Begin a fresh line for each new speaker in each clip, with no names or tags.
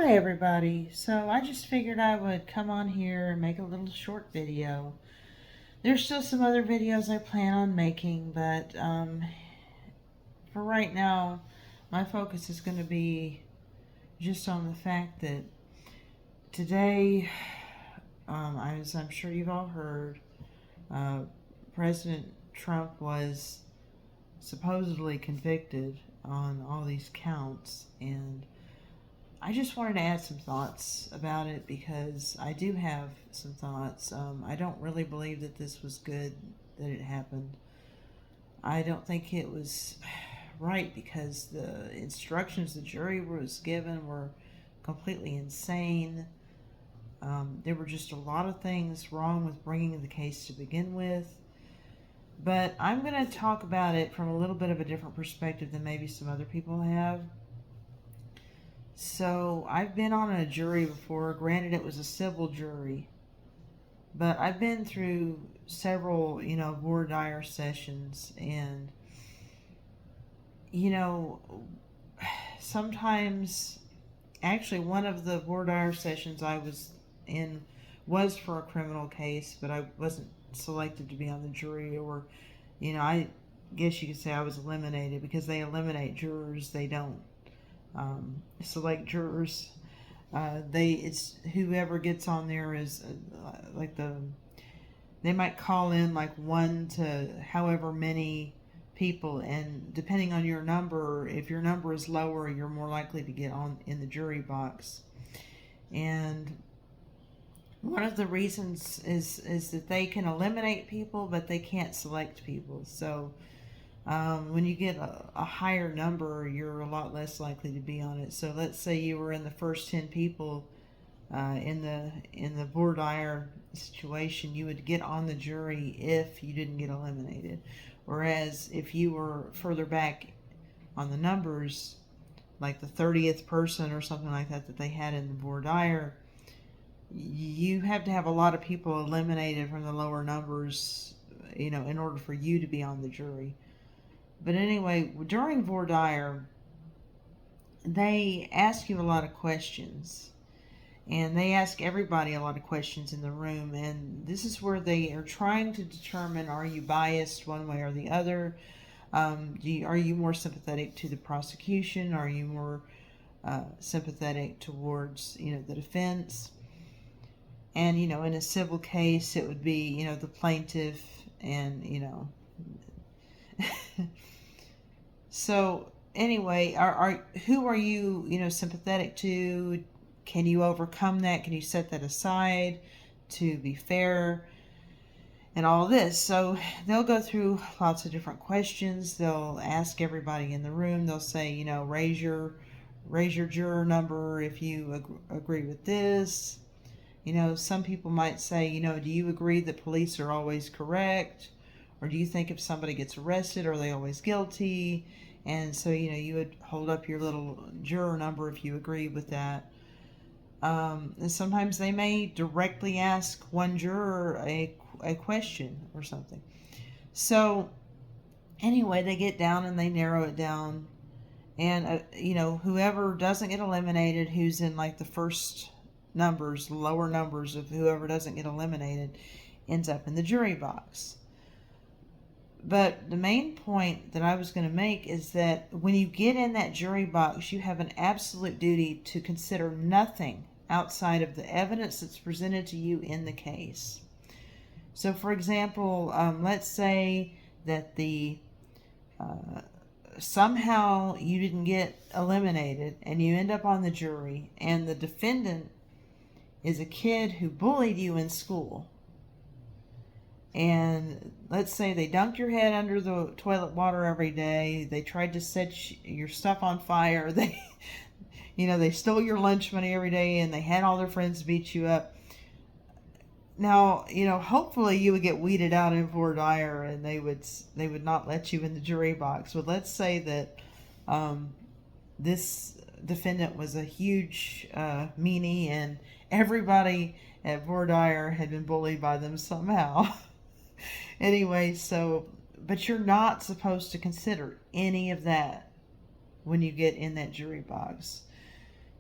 Hi everybody. So I just figured I would come on here and make a little short video. There's still some other videos I plan on making, but for right now, my focus is going to be just on the fact that today, as I'm sure you've all heard, uh, President Trump was supposedly convicted on all these counts, and I just wanted to add some thoughts about it because I do have some thoughts. I don't really believe that this was good that it happened. I don't think it was right because the instructions the jury was given were completely insane. There were just a lot of things wrong with bringing the case to begin with. But I'm going to talk about it from a little bit of a different perspective than maybe some other people have. So I've been on a jury before. Granted, it was a civil jury, but I've been through several, voir dire sessions, and sometimes, actually, one of the voir dire sessions I was in was for a criminal case, but I wasn't selected to be on the jury, or, I guess you could say I was eliminated because they eliminate jurors. They don't select jurors. It's whoever gets on there is they might call in like one to however many people, and depending on your number, if your number is lower, you're more likely to get on in the jury box. And one of the reasons is that they can eliminate people, but they can't select people. So when you get a higher number, you're a lot less likely to be on it. So let's say you were in the first 10 people in the voir dire situation, you would get on the jury if you didn't get eliminated. Whereas if you were further back on the numbers, like the 30th person or something like that they had in the voir dire, you have to have a lot of people eliminated from the lower numbers, in order for you to be on the jury. But anyway, during voir dire, they ask you a lot of questions. And they ask everybody a lot of questions in the room. And this is where they are trying to determine, are you biased one way or the other? Are you more sympathetic to the prosecution? Are you more sympathetic towards, the defense? And, in a civil case, it would be, the plaintiff and, So anyway, who are you, sympathetic to? Can you overcome that? Can you set that aside to be fair? And all this. So they'll go through lots of different questions. They'll ask everybody in the room. They'll say, raise your juror number if you agree with this. Some people might say, do you agree that police are always correct? Or do you think if somebody gets arrested, are they always guilty? And so, you would hold up your little juror number if you agree with that. And sometimes they may directly ask one juror a question or something. So, anyway, they get down and they narrow it down. And, whoever doesn't get eliminated, who's in like the first numbers, lower numbers of whoever doesn't get eliminated, ends up in the jury box. But the main point that I was going to make is that when you get in that jury box, you have an absolute duty to consider nothing outside of the evidence that's presented to you in the case. So, for example, let's say that somehow you didn't get eliminated and you end up on the jury, and the defendant is a kid who bullied you in school. And let's say they dunked your head under the toilet water every day. They tried to set your stuff on fire. They stole your lunch money every day, and they had all their friends beat you up. Now, hopefully you would get weeded out in voir dire, and they would not let you in the jury box. But let's say that this defendant was a huge meanie, and everybody at voir dire had been bullied by them somehow. Anyway, but you're not supposed to consider any of that when you get in that jury box.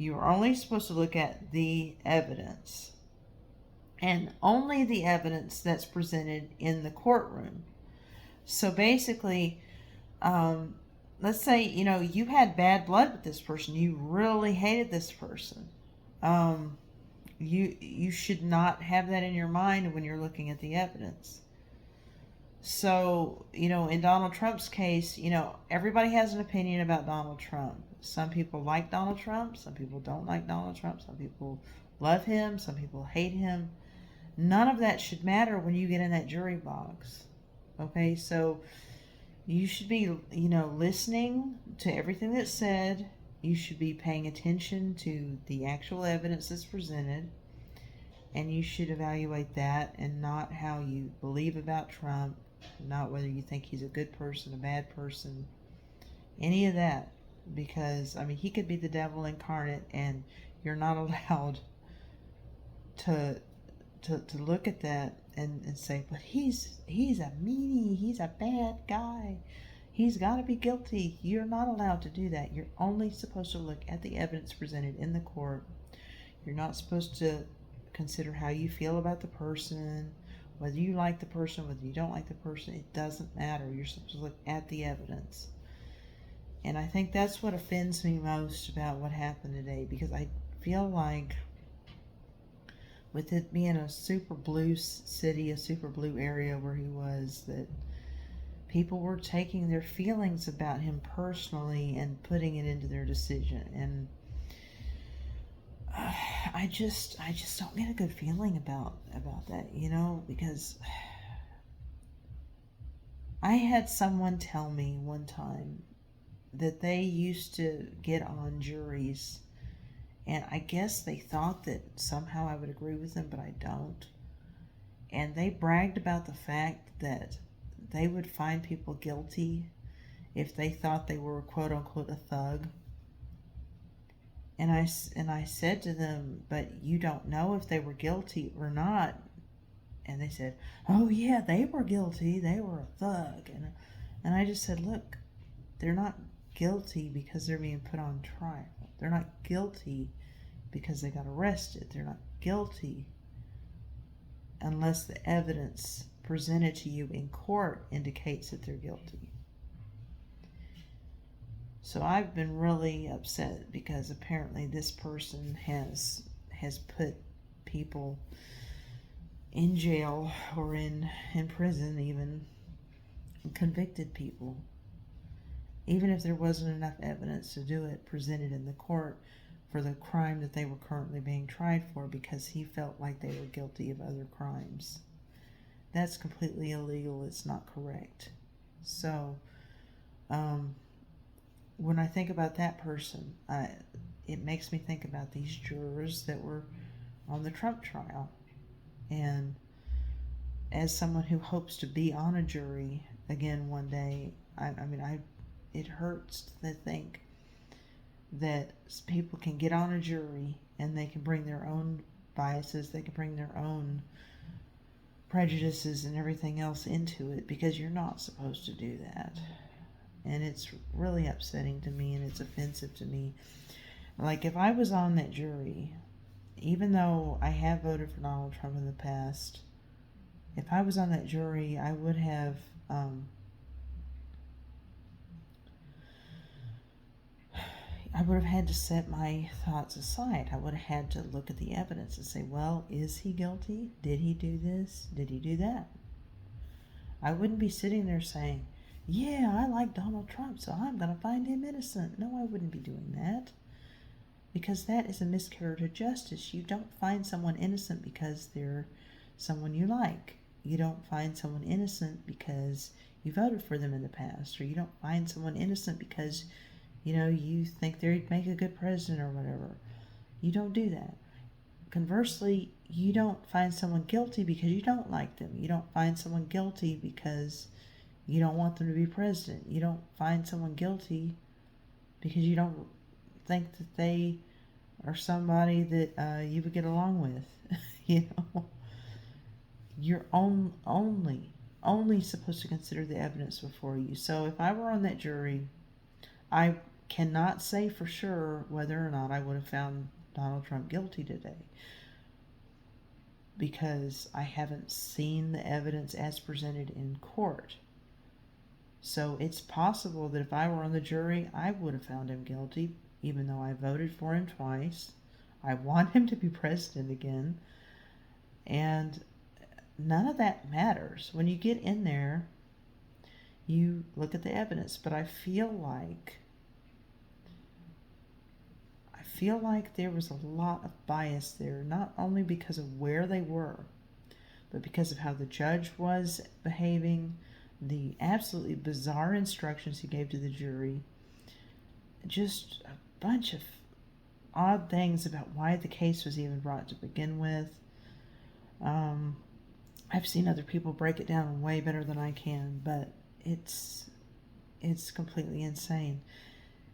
You are only supposed to look at the evidence, and only the evidence that's presented in the courtroom. So basically, let's say, you had bad blood with this person. You really hated this person. You should not have that in your mind when you're looking at the evidence. So, in Donald Trump's case, everybody has an opinion about Donald Trump. Some people like Donald Trump. Some people don't like Donald Trump. Some people love him. Some people hate him. None of that should matter when you get in that jury box. Okay, so you should be, listening to everything that's said. You should be paying attention to the actual evidence that's presented. And you should evaluate that, and not how you believe about Trump, not whether you think he's a good person, a bad person, any of that. Because, he could be the devil incarnate, and you're not allowed to look at that and say, but he's a meanie, he's a bad guy, he's got to be guilty. You're not allowed to do that. You're only supposed to look at the evidence presented in the court. You're not supposed to consider how you feel about the person, whether you like the person, whether you don't like the person. It doesn't matter. You're supposed to look at the evidence. And I think that's what offends me most about what happened today, because I feel like with it being a super blue city, a super blue area where he was, that people were taking their feelings about him personally and putting it into their decision. And I just don't get a good feeling about that, because I had someone tell me one time that they used to get on juries, and I guess they thought that somehow I would agree with them, but I don't. And they bragged about the fact that they would find people guilty if they thought they were, quote unquote, a thug. And I said to them, but you don't know if they were guilty or not. And they said, oh yeah, they were guilty. They were a thug. And I just said, look, they're not guilty because they're being put on trial. They're not guilty because they got arrested. They're not guilty unless the evidence presented to you in court indicates that they're guilty. So I've been really upset because apparently this person has put people in jail or in prison, even convicted people, even if there wasn't enough evidence to do it presented in the court for the crime that they were currently being tried for, because he felt like they were guilty of other crimes. That's completely illegal. It's not correct. So, when I think about that person, it makes me think about these jurors that were on the Trump trial. And as someone who hopes to be on a jury again one day, it hurts to think that people can get on a jury and they can bring their own biases, they can bring their own prejudices and everything else into it, because you're not supposed to do that. And it's really upsetting to me, and it's offensive to me. Like, if I was on that jury, even though I have voted for Donald Trump in the past, if I was on that jury, I would have had to set my thoughts aside. I would have had to look at the evidence and say, well, is he guilty? Did he do this? Did he do that? I wouldn't be sitting there saying, yeah, I like Donald Trump, so I'm going to find him innocent. No, I wouldn't be doing that, because that is a miscarriage of justice. You don't find someone innocent because they're someone you like. You don't find someone innocent because you voted for them in the past, or you don't find someone innocent because, you think they'd make a good president or whatever. You don't do that. Conversely, you don't find someone guilty because you don't like them. You don't find someone guilty because you don't want them to be president. You don't find someone guilty because you don't think that they are somebody that you would get along with. You're only supposed to consider the evidence before you. So if I were on that jury, I cannot say for sure whether or not I would have found Donald Trump guilty today, because I haven't seen the evidence as presented in court. So it's possible that if I were on the jury, I would have found him guilty, even though I voted for him twice. I want him to be president again. And none of that matters. When you get in there, you look at the evidence. But I feel like there was a lot of bias there, not only because of where they were, but because of how the judge was behaving, the absolutely bizarre instructions he gave to the jury, just a bunch of odd things about why the case was even brought to begin with. I've seen other people break it down way better than I can, but it's completely insane.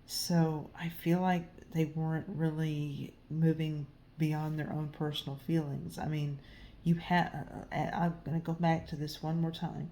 So I feel like they weren't really moving beyond their own personal feelings. I mean, I'm going to go back to this one more time.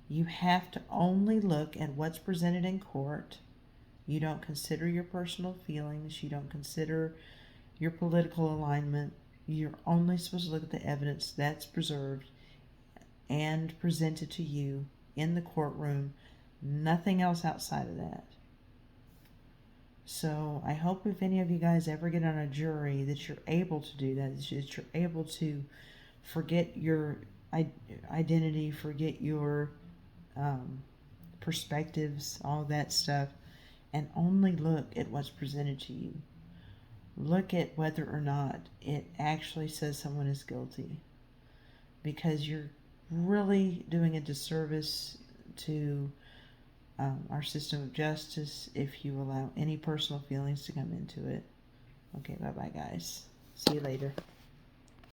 You have to only look at what's presented in court. You don't consider your personal feelings. You don't consider your political alignment. You're only supposed to look at the evidence that's preserved and presented to you in the courtroom. Nothing else outside of that. So I hope if any of you guys ever get on a jury that you're able to do that, that you're able to forget your identity, forget your perspectives, all that stuff, and only look at what's presented to you. Look at whether or not it actually says someone is guilty, because you're really doing a disservice to our system of justice if you allow any personal feelings to come into it. Okay, bye-bye, guys. See you later.